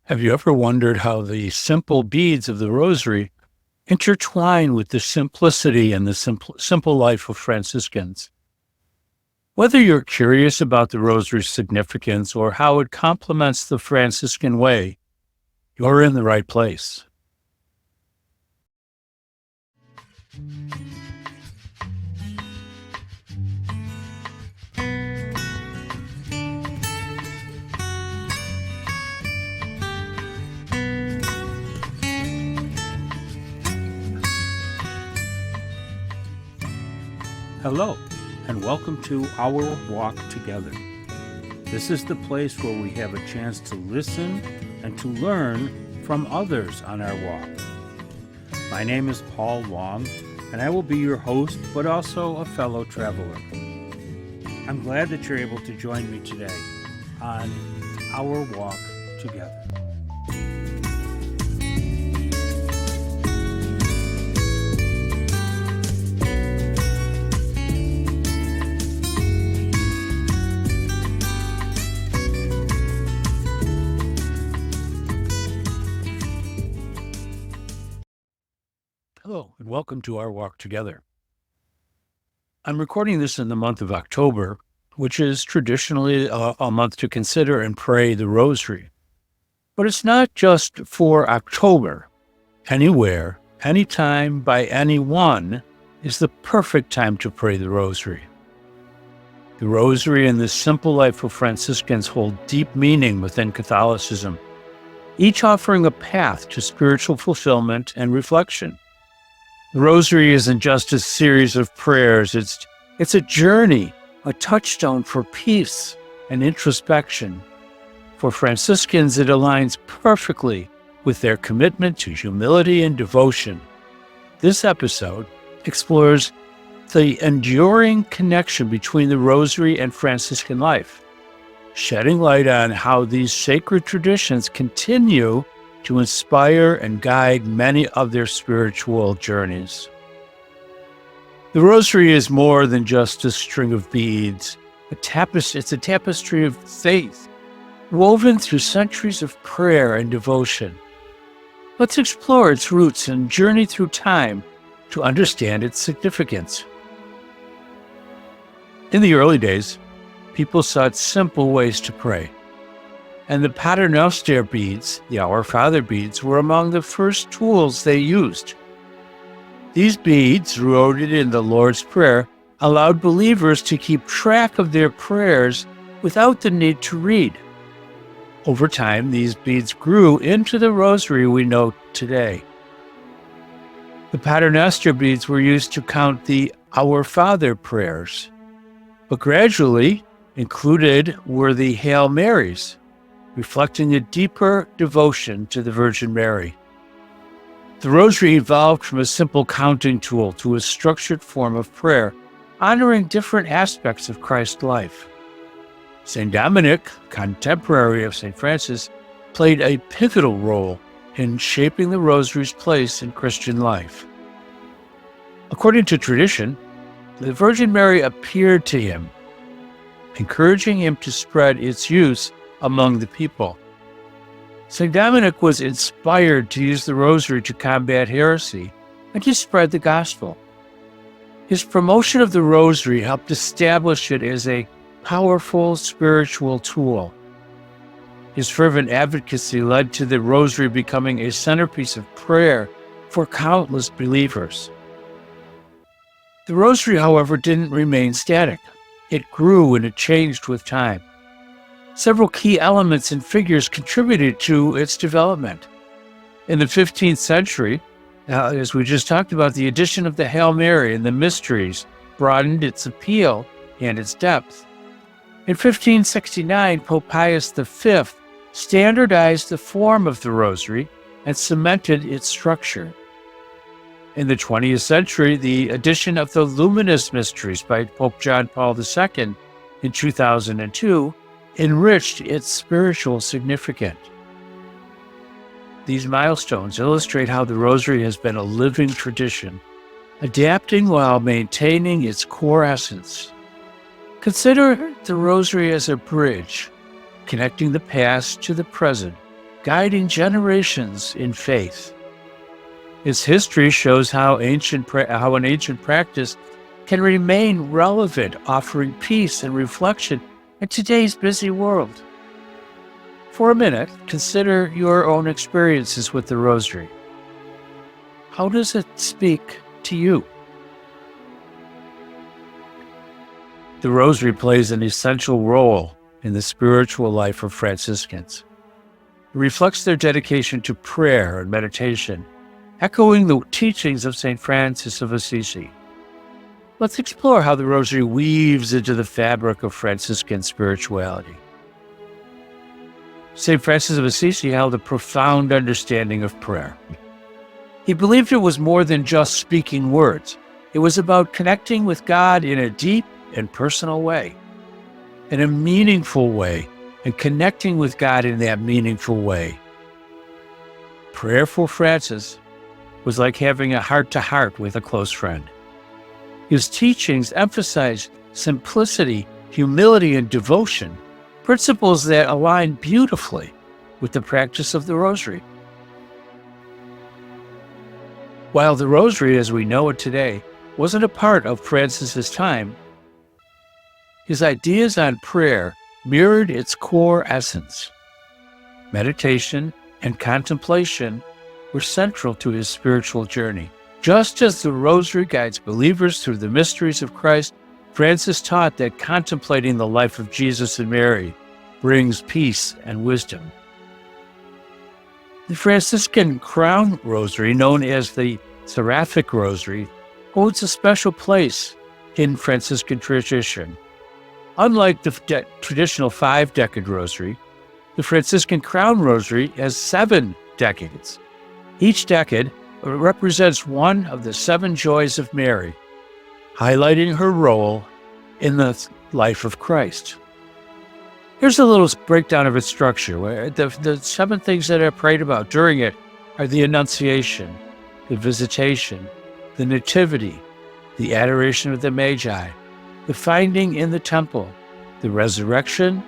Have you ever wondered how the simple beads of the Rosary intertwine with the simplicity and the simple life of Franciscans? Whether you're curious about the Rosary's significance or how it complements the Franciscan way, you're in the right place. Hello, and welcome to Our Walk Together. This is the place where we have a chance to listen and to learn from others on our walk. My name is Paul Wong, and I will be your host, but also a fellow traveler. I'm glad that you're able to join me today on Our Walk Together. Hello, and welcome to Our Walk Together. I'm recording this in the month of October, which is traditionally a month to consider and pray the Rosary. But it's not just for October. Anywhere, anytime, by anyone is the perfect time to pray the Rosary. The Rosary and the simple life of Franciscans hold deep meaning within Catholicism, each offering a path to spiritual fulfillment and reflection. The Rosary isn't just a series of prayers. It's a journey, a touchstone for peace and introspection. For Franciscans, it aligns perfectly with their commitment to humility and devotion. This episode explores the enduring connection between the Rosary and Franciscan life, shedding light on how these sacred traditions continue to inspire and guide many of their spiritual journeys. The Rosary is more than just a string of beads. It's a tapestry of faith, woven through centuries of prayer and devotion. Let's explore its roots and journey through time to understand its significance. In the early days, people sought simple ways to pray. And the Pater Noster beads, the Our Father beads, were among the first tools they used. These beads, rooted in the Lord's Prayer, allowed believers to keep track of their prayers without the need to read. Over time, these beads grew into the Rosary we know today. The Pater Noster beads were used to count the Our Father prayers, but gradually included were the Hail Marys, reflecting a deeper devotion to the Virgin Mary. The Rosary evolved from a simple counting tool to a structured form of prayer, honoring different aspects of Christ's life. St. Dominic, contemporary of St. Francis, played a pivotal role in shaping the Rosary's place in Christian life. According to tradition, the Virgin Mary appeared to him, encouraging him to spread its use among the people. St. Dominic was inspired to use the Rosary to combat heresy and to spread the gospel. His promotion of the Rosary helped establish it as a powerful spiritual tool. His fervent advocacy led to the Rosary becoming a centerpiece of prayer for countless believers. The Rosary, however, didn't remain static. It grew and it changed with time. Several key elements and figures contributed to its development. In the 15th century, as we just talked about, the addition of the Hail Mary and the mysteries broadened its appeal and its depth. In 1569, Pope Pius V standardized the form of the Rosary and cemented its structure. In the 20th century, the addition of the Luminous Mysteries by Pope John Paul II in 2002 enriched its spiritual significance. These milestones illustrate how the Rosary has been a living tradition, adapting while maintaining its core essence. Consider the Rosary as a bridge, connecting the past to the present guiding generations in faith. Its history shows how an ancient practice can remain relevant, offering peace and reflection in today's busy world. For a minute, consider your own experiences with the Rosary. How does it speak to you? The Rosary plays an essential role in the spiritual life of Franciscans. It reflects their dedication to prayer and meditation, echoing the teachings of St. Francis of Assisi. Let's explore how the Rosary weaves into the fabric of Franciscan spirituality. St. Francis of Assisi held a profound understanding of prayer. He believed it was more than just speaking words. It was about connecting with God in a deep and personal way, in a meaningful way, and connecting with God in that meaningful way. Prayer for Francis was like having a heart-to-heart with a close friend. His teachings emphasized simplicity, humility, and devotion, principles that align beautifully with the practice of the Rosary. While the Rosary, as we know it today, wasn't a part of Francis's time, his ideas on prayer mirrored its core essence. Meditation and contemplation were central to his spiritual journey. Just as the Rosary guides believers through the mysteries of Christ, Francis taught that contemplating the life of Jesus and Mary brings peace and wisdom. The Franciscan Crown Rosary, known as the Seraphic Rosary, holds a special place in Franciscan tradition. Unlike the traditional 5-decade rosary, the Franciscan Crown Rosary has 7 decades. Each decade represents one of the 7 joys of Mary, highlighting her role in the life of Christ. Here's a little breakdown of its structure. Where the 7 things that are prayed about during it are the Annunciation, the Visitation, the Nativity, the Adoration of the Magi, the Finding in the Temple, the Resurrection,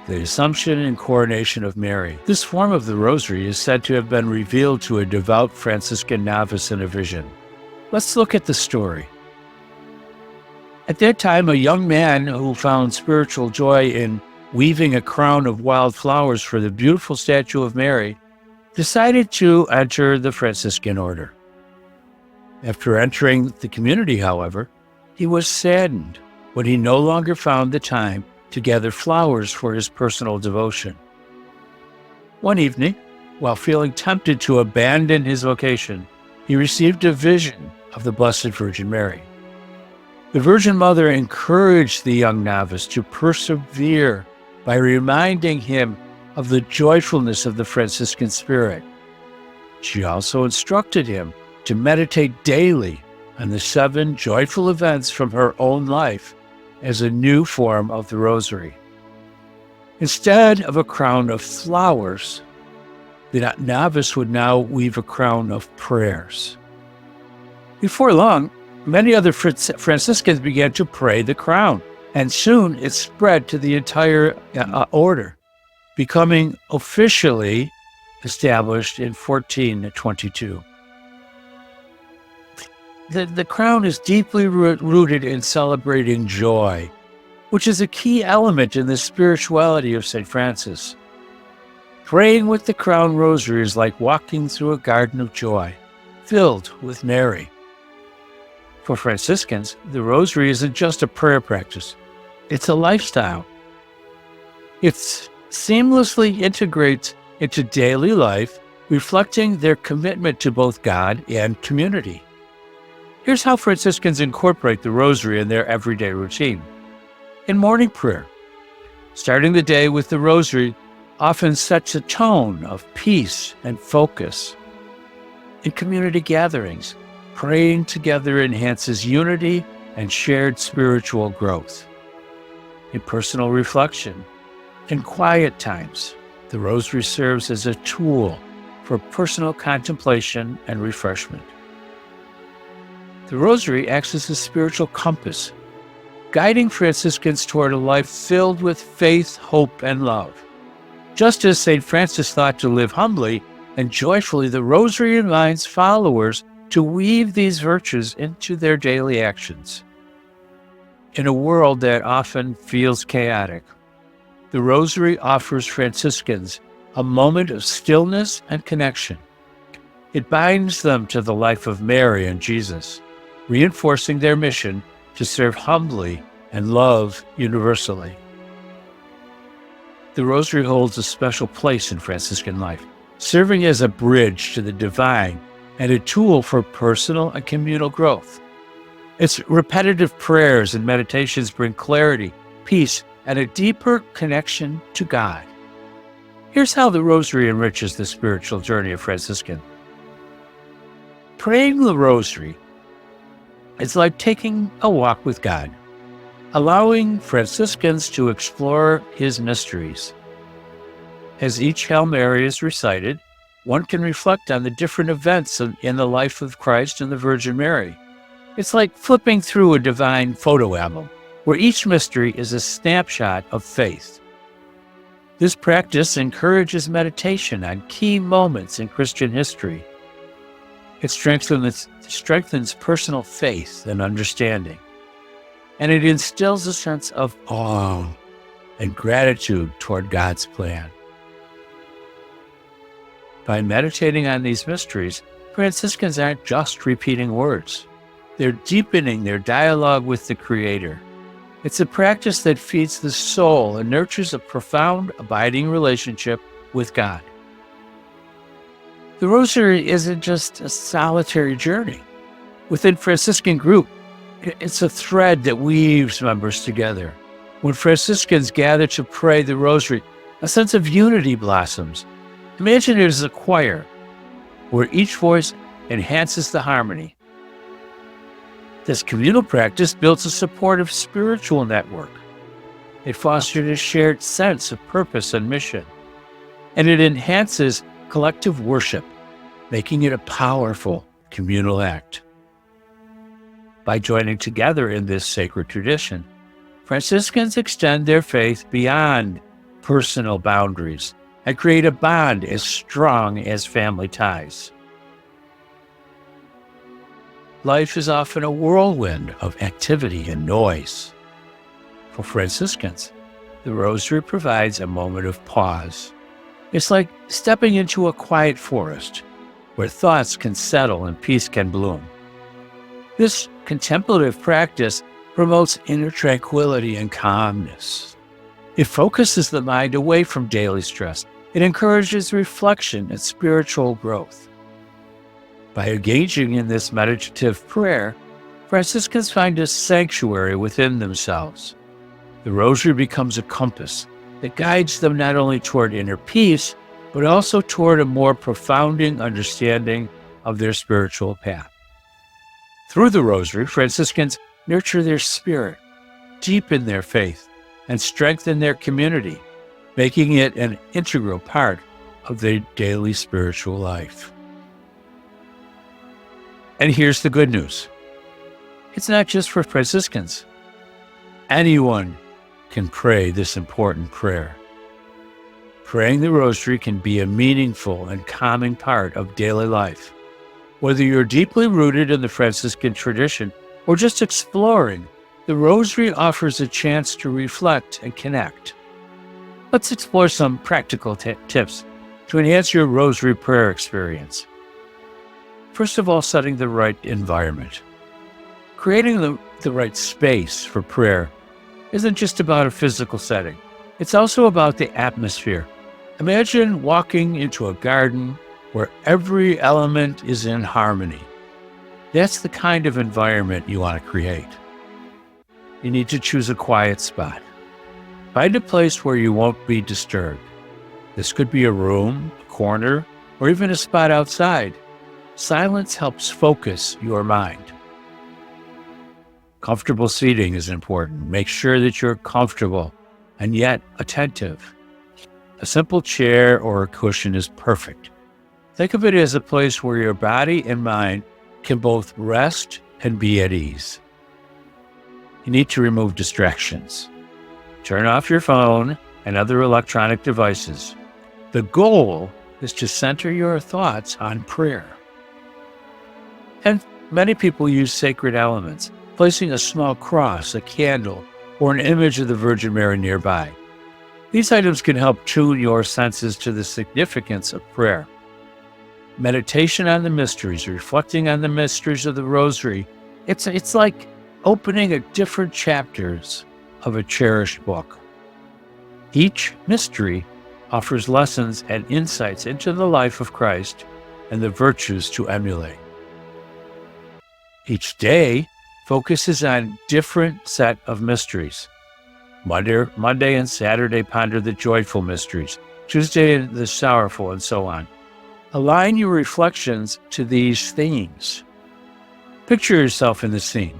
the Assumption and Coronation of Mary. This form of the Rosary is said to have been revealed to a devout Franciscan novice in a vision. Let's look at the story. At that time, a young man who found spiritual joy in weaving a crown of wild flowers for the beautiful statue of Mary decided to enter the Franciscan order. After entering the community, however, he was saddened when he no longer found the time to gather flowers for his personal devotion. One evening, while feeling tempted to abandon his vocation, he received a vision of the Blessed Virgin Mary. The Virgin Mother encouraged the young novice to persevere by reminding him of the joyfulness of the Franciscan spirit. She also instructed him to meditate daily on the 7 joyful events from her own life as a new form of the Rosary. Instead of a crown of flowers, the novice would now weave a crown of prayers. Before long, many other Franciscans began to pray the crown, and soon it spread to the entire order, becoming officially established in 1422. The crown is deeply rooted in celebrating joy, which is a key element in the spirituality of St. Francis. Praying with the Crown Rosary is like walking through a garden of joy, filled with Mary. For Franciscans, the Rosary isn't just a prayer practice, it's a lifestyle. It seamlessly integrates into daily life, reflecting their commitment to both God and community. Here's how Franciscans incorporate the Rosary in their everyday routine. In morning prayer, starting the day with the Rosary often sets a tone of peace and focus. In community gatherings, praying together enhances unity and shared spiritual growth. In personal reflection, in quiet times, the Rosary serves as a tool for personal contemplation and refreshment. The Rosary acts as a spiritual compass, guiding Franciscans toward a life filled with faith, hope, and love. Just as St. Francis thought to live humbly and joyfully, the Rosary invites followers to weave these virtues into their daily actions. In a world that often feels chaotic, the Rosary offers Franciscans a moment of stillness and connection. It binds them to the life of Mary and Jesus, reinforcing their mission to serve humbly and love universally. The Rosary holds a special place in Franciscan life, serving as a bridge to the divine and a tool for personal and communal growth. Its repetitive prayers and meditations bring clarity, peace, and a deeper connection to God. Here's how the Rosary enriches the spiritual journey of Franciscan. Praying the Rosary is like taking a walk with God, allowing Franciscans to explore His mysteries. As each Hail Mary is recited, one can reflect on the different events in the life of Christ and the Virgin Mary. It's like flipping through a divine photo album, where each mystery is a snapshot of faith. This practice encourages meditation on key moments in Christian history. It strengthens personal faith and understanding, and it instills a sense of awe and gratitude toward God's plan. By meditating on these mysteries, Franciscans aren't just repeating words. They're deepening their dialogue with the Creator. It's a practice that feeds the soul and nurtures a profound, abiding relationship with God. The Rosary isn't just a solitary journey. Within Franciscan group, it's a thread that weaves members together. When Franciscans gather to pray the Rosary, a sense of unity blossoms. Imagine it as a choir, where each voice enhances the harmony. This communal practice builds a supportive spiritual network. It fosters a shared sense of purpose and mission, and it enhances collective worship, making it a powerful communal act. By joining together in this sacred tradition, Franciscans extend their faith beyond personal boundaries and create a bond as strong as family ties. Life is often a whirlwind of activity and noise. For Franciscans, the Rosary provides a moment of pause. It's like stepping into a quiet forest where thoughts can settle and peace can bloom. This contemplative practice promotes inner tranquility and calmness. It focuses the mind away from daily stress. It encourages reflection and spiritual growth. By engaging in this meditative prayer, Franciscans find a sanctuary within themselves. The Rosary becomes a compass that guides them not only toward inner peace, but also toward a more profound understanding of their spiritual path. Through the Rosary, Franciscans nurture their spirit, deepen their faith, and strengthen their community, making it an integral part of their daily spiritual life. And here's the good news. It's not just for Franciscans. Anyone can pray this important prayer. Praying the Rosary can be a meaningful and calming part of daily life. Whether you're deeply rooted in the Franciscan tradition or just exploring, the Rosary offers a chance to reflect and connect. Let's explore some practical tips to enhance your Rosary prayer experience. First of all, setting the right environment. Creating the right space for prayer isn't just about a physical setting. It's also about the atmosphere. Imagine walking into a garden where every element is in harmony. That's the kind of environment you want to create. You need to choose a quiet spot. Find a place where you won't be disturbed. This could be a room, a corner, or even a spot outside. Silence helps focus your mind. Comfortable seating is important. Make sure that you're comfortable and yet attentive. A simple chair or a cushion is perfect. Think of it as a place where your body and mind can both rest and be at ease. You need to remove distractions. Turn off your phone and other electronic devices. The goal is to center your thoughts on prayer. And many people use sacred elements, placing a small cross, a candle, or an image of the Virgin Mary nearby. These items can help tune your senses to the significance of prayer. Meditation on the mysteries, reflecting on the mysteries of the Rosary, it's like opening a different chapters of a cherished book. Each mystery offers lessons and insights into the life of Christ and the virtues to emulate. Each day focuses on different set of mysteries. Monday and Saturday ponder the joyful mysteries, Tuesday the sorrowful, and so on. Align your reflections to these themes. Picture yourself in the scene.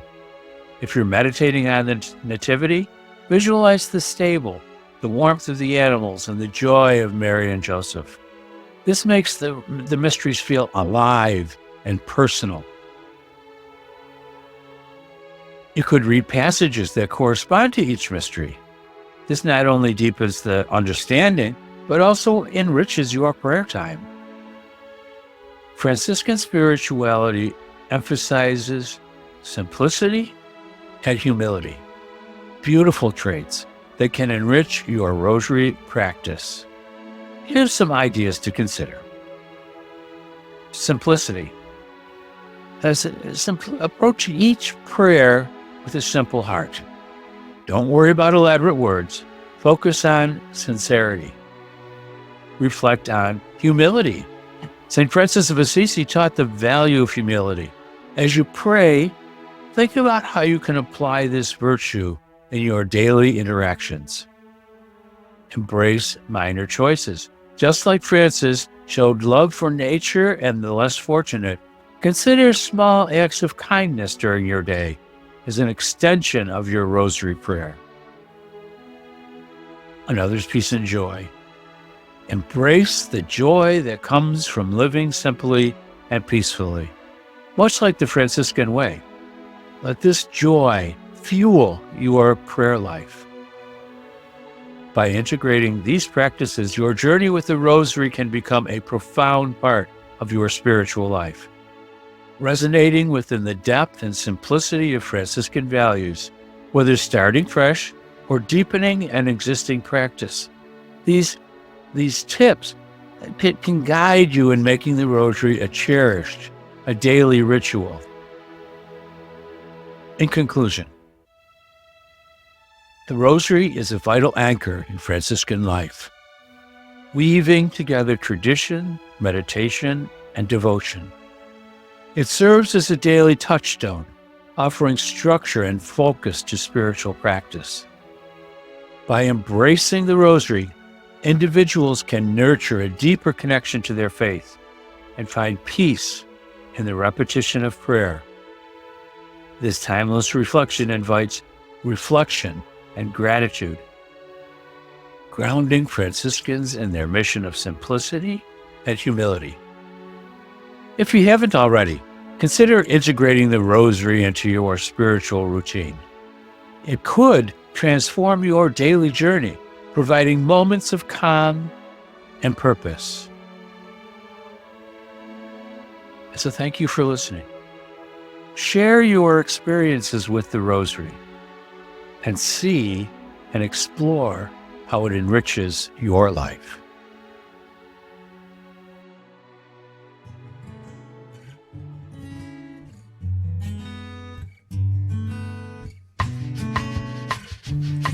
If you're meditating on the Nativity, visualize the stable, the warmth of the animals, and the joy of Mary and Joseph. This makes the mysteries feel alive and personal. You could read passages that correspond to each mystery. This not only deepens the understanding, but also enriches your prayer time. Franciscan spirituality emphasizes simplicity and humility, beautiful traits that can enrich your rosary practice. Here's some ideas to consider. Simplicity. Approach each prayer with a simple heart. Don't worry about elaborate words. Focus on sincerity. Reflect on humility. St. Francis of Assisi taught the value of humility. As you pray, think about how you can apply this virtue in your daily interactions. Embrace minor choices. Just like Francis showed love for nature and the less fortunate, consider small acts of kindness during your day as an extension of your rosary prayer. Another's peace and joy. Embrace the joy that comes from living simply and peacefully, much like the Franciscan way. Let this joy fuel your prayer life. By integrating these practices, your journey with the Rosary can become a profound part of your spiritual life, resonating within the depth and simplicity of Franciscan values, whether starting fresh or deepening an existing practice. These tips can guide you in making the Rosary a cherished, a daily ritual. In conclusion, the Rosary is a vital anchor in Franciscan life, weaving together tradition, meditation, and devotion. It serves as a daily touchstone, offering structure and focus to spiritual practice. By embracing the Rosary, individuals can nurture a deeper connection to their faith and find peace in the repetition of prayer. This timeless reflection invites reflection and gratitude, grounding Franciscans in their mission of simplicity and humility. If you haven't already, consider integrating the Rosary into your spiritual routine. It could transform your daily journey, providing moments of calm and purpose. So thank you for listening. Share your experiences with the Rosary and see and explore how it enriches your life.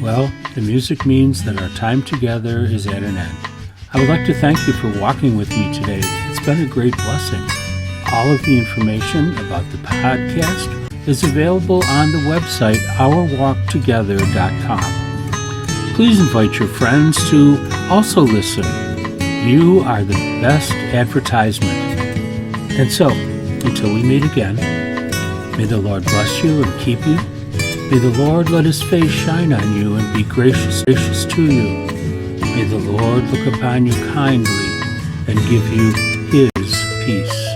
Well, the music means that our time together is at an end. I would like to thank you for walking with me today. It's been a great blessing. All of the information about the podcast is available on the website ourwalktogether.com. Please invite your friends to also listen. You are the best advertisement. And so, until we meet again, may the Lord bless you and keep you. May the Lord let his face shine on you and be gracious to you. May the Lord look upon you kindly and give you his peace.